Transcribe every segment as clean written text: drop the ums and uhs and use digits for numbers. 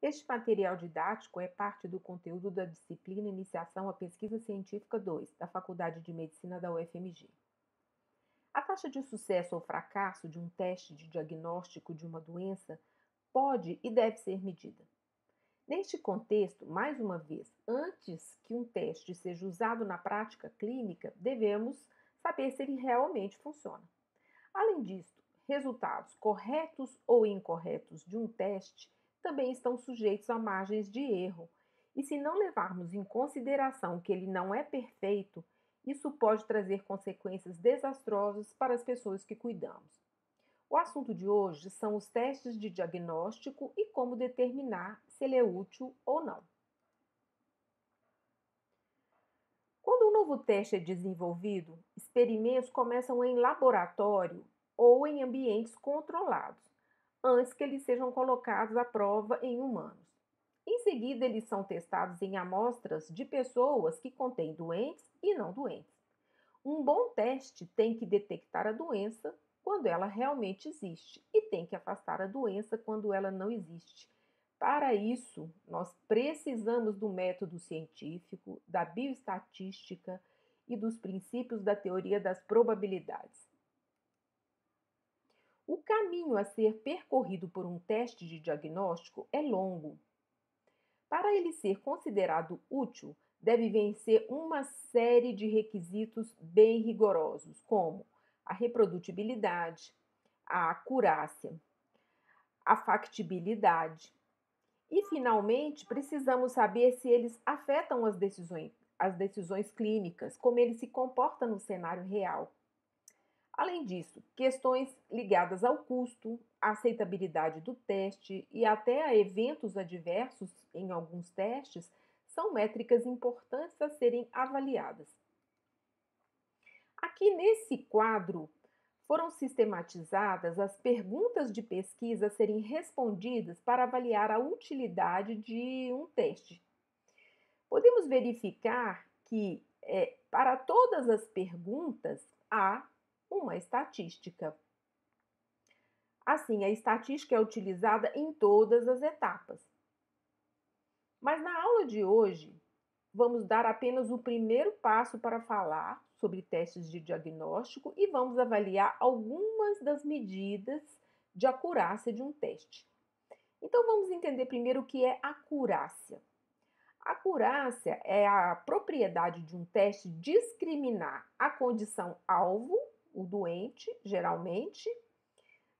Este material didático é parte do conteúdo da disciplina Iniciação à Pesquisa Científica 2, da Faculdade de Medicina da UFMG. A taxa de sucesso ou fracasso de um teste de diagnóstico de uma doença pode e deve ser medida. Neste contexto, mais uma vez, antes que um teste seja usado na prática clínica, devemos saber se ele realmente funciona. Além disso, resultados corretos ou incorretos de um teste também estão sujeitos a margens de erro. E se não levarmos em consideração que ele não é perfeito, isso pode trazer consequências desastrosas para as pessoas que cuidamos. O assunto de hoje são os testes de diagnóstico e como determinar se ele é útil ou não. Quando um novo teste é desenvolvido, experimentos começam em laboratório ou em ambientes controlados, antes que eles sejam colocados à prova em humanos. Em seguida, eles são testados em amostras de pessoas que contêm doentes e não doentes. Um bom teste tem que detectar a doença quando ela realmente existe e tem que afastar a doença quando ela não existe. Para isso, nós precisamos do método científico, da bioestatística e dos princípios da teoria das probabilidades. O caminho a ser percorrido por um teste de diagnóstico é longo. Para ele ser considerado útil, deve vencer uma série de requisitos bem rigorosos, como a reprodutibilidade, a acurácia, a factibilidade. E, finalmente, precisamos saber se eles afetam as decisões clínicas, como ele se comporta no cenário real. Além disso, questões ligadas ao custo, à aceitabilidade do teste e até a eventos adversos em alguns testes são métricas importantes a serem avaliadas. Aqui nesse quadro foram sistematizadas as perguntas de pesquisa a serem respondidas para avaliar a utilidade de um teste. Podemos verificar que, para todas as perguntas, há uma estatística. Assim, a estatística é utilizada em todas as etapas. Mas na aula de hoje, vamos dar apenas o primeiro passo para falar sobre testes de diagnóstico e vamos avaliar algumas das medidas de acurácia de um teste. Então, vamos entender primeiro o que é acurácia. Acurácia é a propriedade de um teste discriminar a condição alvo, o doente, geralmente,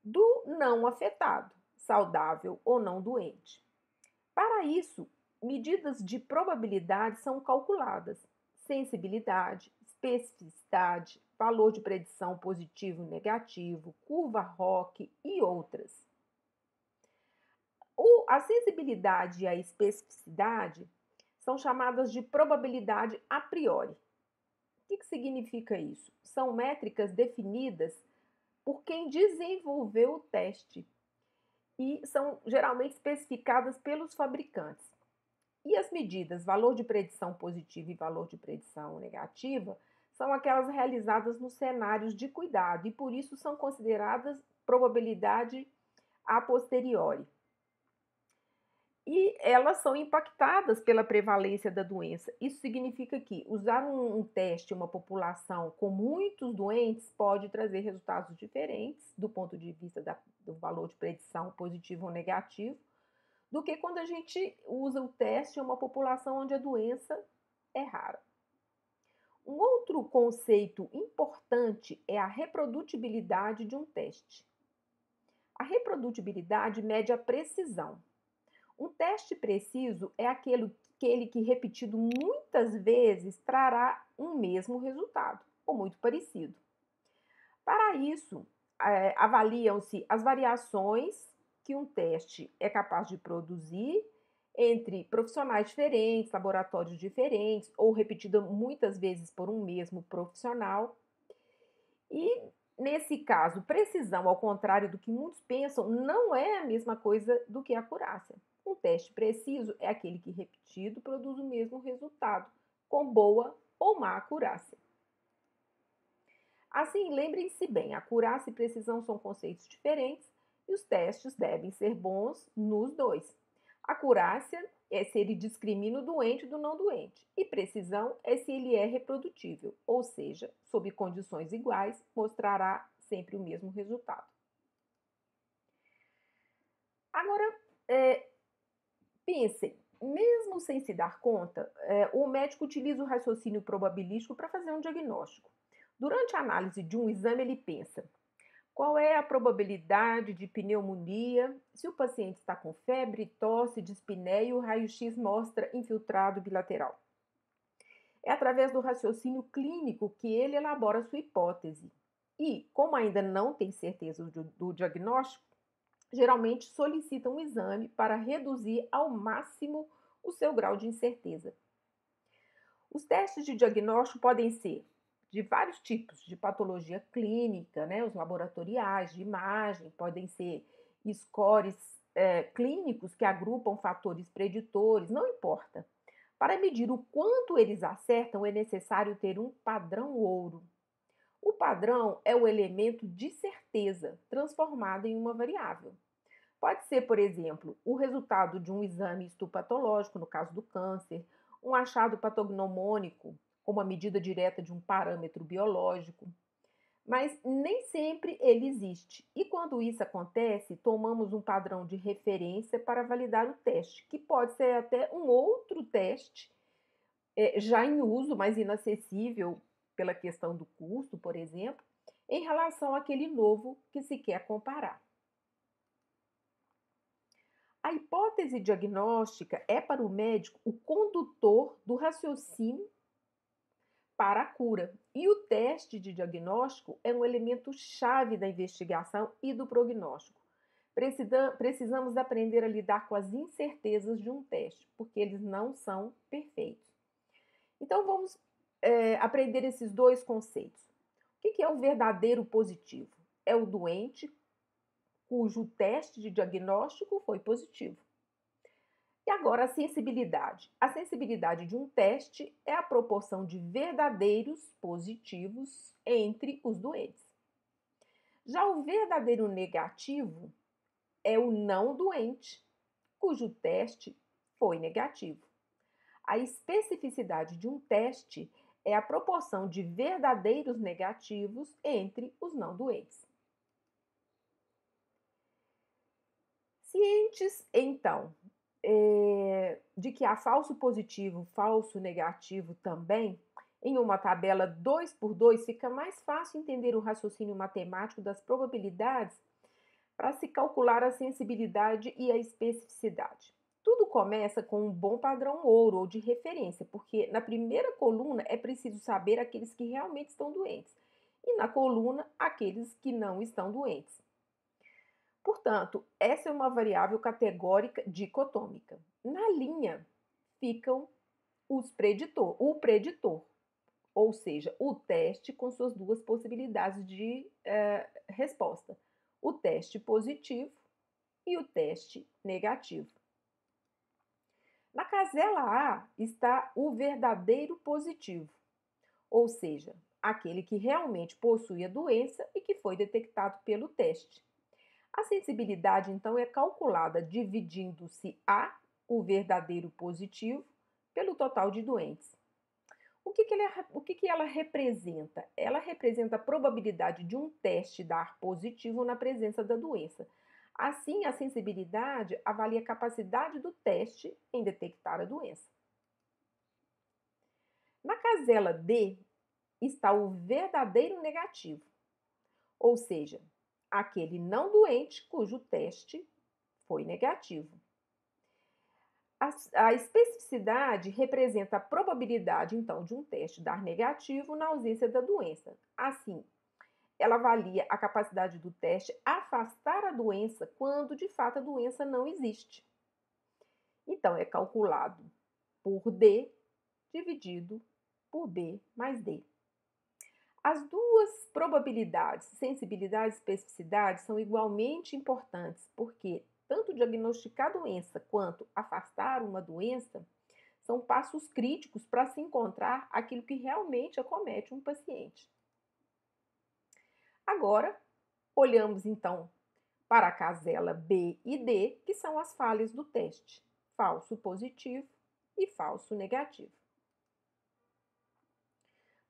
do não afetado, saudável ou não doente. Para isso, medidas de probabilidade são calculadas: sensibilidade, especificidade, valor de predição positivo e negativo, curva ROC e outras. A sensibilidade e a especificidade são chamadas de probabilidade a priori. O que significa isso? São métricas definidas por quem desenvolveu o teste e são geralmente especificadas pelos fabricantes. E as medidas valor de predição positiva e valor de predição negativa são aquelas realizadas nos cenários de cuidado e por isso são consideradas probabilidade a posteriori. E elas são impactadas pela prevalência da doença. Isso significa que usar um teste em uma população com muitos doentes pode trazer resultados diferentes do ponto de vista do valor de predição positivo ou negativo, do que quando a gente usa o teste em uma população onde a doença é rara. Um outro conceito importante é a reprodutibilidade de um teste. A reprodutibilidade mede a precisão. Um teste preciso é aquele que, repetido muitas vezes, trará um mesmo resultado, ou muito parecido. Para isso, avaliam-se as variações que um teste é capaz de produzir entre profissionais diferentes, laboratórios diferentes, ou repetida muitas vezes por um mesmo profissional. E, nesse caso, precisão, ao contrário do que muitos pensam, não é a mesma coisa do que acurácia. Um teste preciso é aquele que, repetido, produz o mesmo resultado, com boa ou má acurácia. Assim, lembrem-se bem, acurácia e precisão são conceitos diferentes e os testes devem ser bons nos dois. Acurácia é se ele discrimina o doente do não doente. E precisão é se ele é reprodutível, ou seja, sob condições iguais, mostrará sempre o mesmo resultado. Agora, é, pensem, mesmo sem se dar conta, o médico utiliza o raciocínio probabilístico para fazer um diagnóstico. Durante a análise de um exame, ele pensa: qual é a probabilidade de pneumonia se o paciente está com febre, tosse, dispneia e o raio-x mostra infiltrado bilateral? É através do raciocínio clínico que ele elabora sua hipótese. E, como ainda não tem certeza do diagnóstico, geralmente solicita um exame para reduzir ao máximo o seu grau de incerteza. Os testes de diagnóstico podem ser de vários tipos, de patologia clínica, né, os laboratoriais, de imagem, podem ser scores clínicos que agrupam fatores preditores, não importa. Para medir o quanto eles acertam, é necessário ter um padrão ouro. O padrão é o elemento de certeza transformado em uma variável. Pode ser, por exemplo, o resultado de um exame histopatológico, no caso do câncer, um achado patognomônico, como a medida direta de um parâmetro biológico, mas nem sempre ele existe. E quando isso acontece, tomamos um padrão de referência para validar o teste, que pode ser até um outro teste já em uso, mas inacessível pela questão do custo, por exemplo, em relação àquele novo que se quer comparar. A hipótese diagnóstica é para o médico o condutor do raciocínio para a cura. E o teste de diagnóstico é um elemento chave da investigação e do prognóstico. Precisamos aprender a lidar com as incertezas de um teste, porque eles não são perfeitos. Então vamos aprender esses dois conceitos. O que é o verdadeiro positivo? É o doente cujo teste de diagnóstico foi positivo. E agora a sensibilidade. A sensibilidade de um teste é a proporção de verdadeiros positivos entre os doentes. Já o verdadeiro negativo é o não doente, cujo teste foi negativo. A especificidade de um teste é a proporção de verdadeiros negativos entre os não doentes. Cientes, então, de que há falso positivo, falso negativo também, em uma tabela 2 por 2 fica mais fácil entender o raciocínio matemático das probabilidades para se calcular a sensibilidade e a especificidade. Tudo começa com um bom padrão ouro ou de referência, porque na primeira coluna é preciso saber aqueles que realmente estão doentes, e na coluna, aqueles que não estão doentes. Portanto, essa é uma variável categórica dicotômica. Na linha ficam o preditor, ou seja, o teste com suas duas possibilidades de resposta: o teste positivo e o teste negativo. Na casela A está o verdadeiro positivo, ou seja, aquele que realmente possui a doença e que foi detectado pelo teste. A sensibilidade, então, é calculada dividindo-se A, o verdadeiro positivo, pelo total de doentes. O que ela representa? Ela representa a probabilidade de um teste dar positivo na presença da doença. Assim, a sensibilidade avalia a capacidade do teste em detectar a doença. Na casela D está o verdadeiro negativo, ou seja, aquele não doente cujo teste foi negativo. A especificidade representa a probabilidade, então, de um teste dar negativo na ausência da doença. Assim, ela avalia a capacidade do teste afastar a doença quando, de fato, a doença não existe. Então, é calculado por D dividido por B mais D. As duas probabilidades, sensibilidade e especificidade, são igualmente importantes, porque tanto diagnosticar a doença quanto afastar uma doença são passos críticos para se encontrar aquilo que realmente acomete um paciente. Agora, olhamos então para a casela B e D, que são as falhas do teste. falso positivo e falso negativo.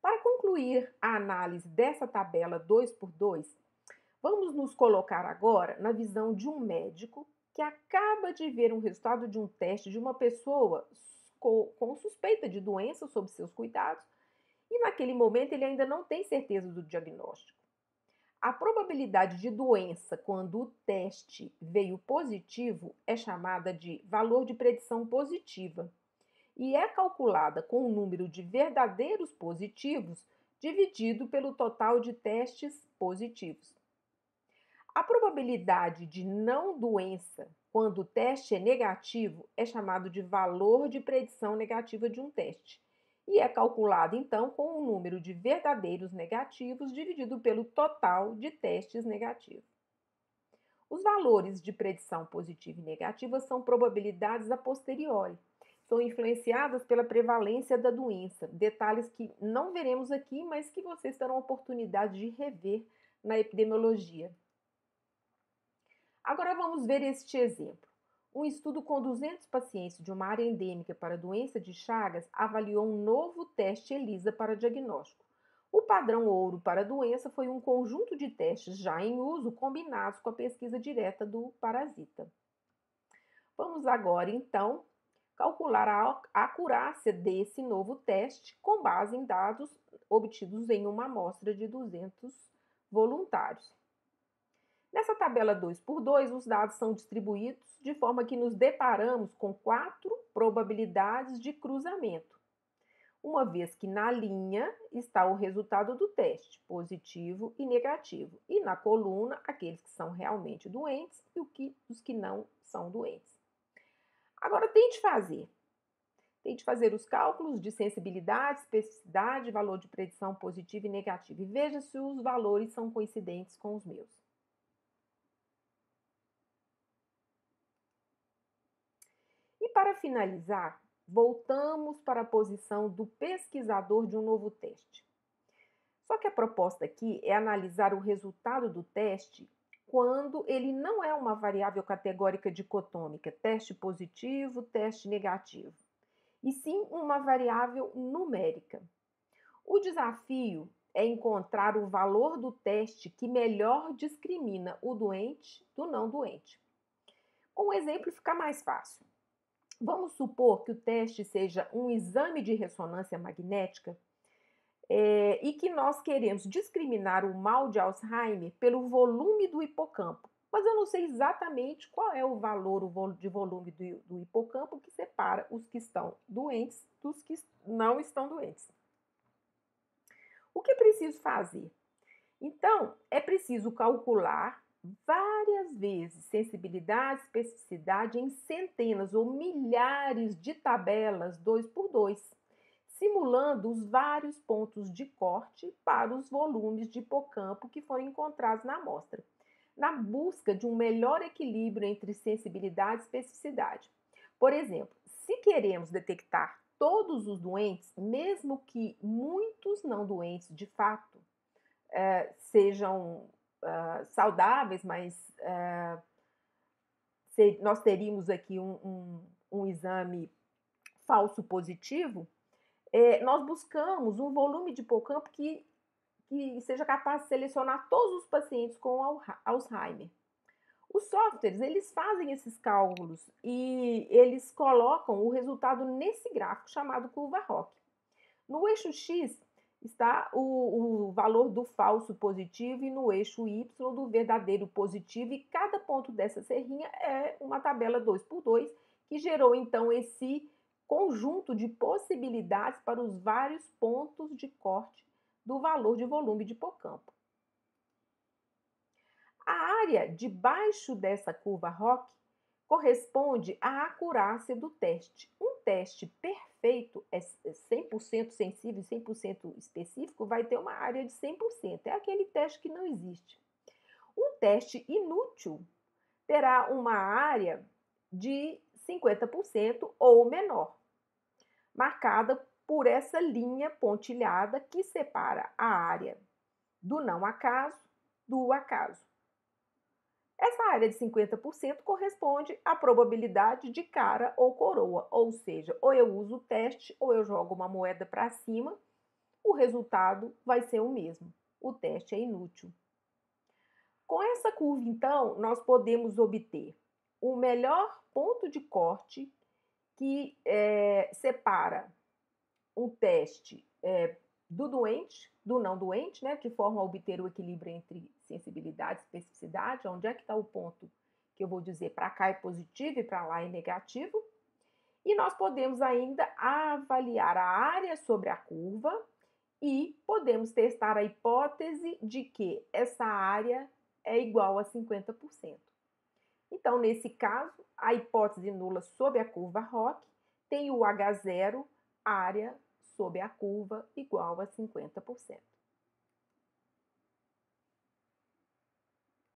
Para concluir a análise dessa tabela 2 por 2, vamos nos colocar agora na visão de um médico que acaba de ver um resultado de um teste de uma pessoa com suspeita de doença sob seus cuidados e naquele momento ele ainda não tem certeza do diagnóstico. A probabilidade de doença quando o teste veio positivo é chamada de valor de predição positiva e é calculada com o número de verdadeiros positivos dividido pelo total de testes positivos. A probabilidade de não doença quando o teste é negativo é chamado de valor de predição negativa de um teste e é calculado então com o número de verdadeiros negativos dividido pelo total de testes negativos. Os valores de predição positiva e negativa são probabilidades a posteriori. São influenciadas pela prevalência da doença, detalhes que não veremos aqui, mas que vocês terão oportunidade de rever na epidemiologia. Agora vamos ver este exemplo. Um estudo com 200 pacientes de uma área endêmica para a doença de Chagas avaliou um novo teste ELISA para diagnóstico. O padrão ouro para a doença foi um conjunto de testes já em uso combinados com a pesquisa direta do parasita. Vamos agora, então, calcular a acurácia desse novo teste com base em dados obtidos em uma amostra de 200 voluntários. Nessa tabela 2 por 2, os dados são distribuídos de forma que nos deparamos com 4 probabilidades de cruzamento, uma vez que na linha está o resultado do teste, positivo e negativo, e na coluna, aqueles que são realmente doentes e os que não são doentes. Agora, tente fazer os cálculos de sensibilidade, especificidade, valor de predição positivo e negativo, e veja se os valores são coincidentes com os meus. E para finalizar, voltamos para a posição do pesquisador de um novo teste. Só que a proposta aqui é analisar o resultado do teste quando ele não é uma variável categórica dicotômica, teste positivo, teste negativo, e sim uma variável numérica. O desafio é encontrar o valor do teste que melhor discrimina o doente do não doente. Com um exemplo fica mais fácil. Vamos supor que o teste seja um exame de ressonância magnética e que nós queremos discriminar o mal de Alzheimer pelo volume do hipocampo. Mas eu não sei exatamente qual é o valor de volume do hipocampo que separa os que estão doentes dos que não estão doentes. O que é preciso fazer? Então, é preciso calcular várias vezes sensibilidade, especificidade em centenas ou milhares de tabelas 2 por 2, simulando os vários pontos de corte para os volumes de hipocampo que foram encontrados na amostra, na busca de um melhor equilíbrio entre sensibilidade e especificidade. Por exemplo, se queremos detectar todos os doentes, mesmo que muitos não doentes de fato sejam saudáveis, mas nós teríamos aqui um exame falso positivo, nós buscamos um volume de hipocampo que seja capaz de selecionar todos os pacientes com Alzheimer. Os softwares, eles fazem esses cálculos e eles colocam o resultado nesse gráfico chamado curva ROC. No eixo X está o valor do falso positivo e no eixo Y do verdadeiro positivo, e cada ponto dessa serrinha é uma tabela 2 por 2 que gerou então esse conjunto de possibilidades para os vários pontos de corte do valor de volume de hipocampo. A área debaixo dessa curva ROC corresponde à acurácia do teste. Um teste perfeito, 100% sensível e 100% específico, vai ter uma área de 100%. É aquele teste que não existe. Um teste inútil terá uma área de 50% ou menor, marcada por essa linha pontilhada que separa a área do não acaso do acaso. Essa área de 50% corresponde à probabilidade de cara ou coroa, ou seja, ou eu uso o teste ou eu jogo uma moeda para cima, o resultado vai ser o mesmo. O teste é inútil. Com essa curva, então, nós podemos obter o melhor ponto de corte que separa um teste do doente, do não doente, né, de forma a obter o equilíbrio entre sensibilidade e especificidade, onde é que está o ponto que eu vou dizer para cá é positivo e para lá é negativo. E nós podemos ainda avaliar a área sobre a curva e podemos testar a hipótese de que essa área é igual a 50%. Então, nesse caso, a hipótese nula sob a curva ROC tem o H0, área sob a curva, igual a 50%.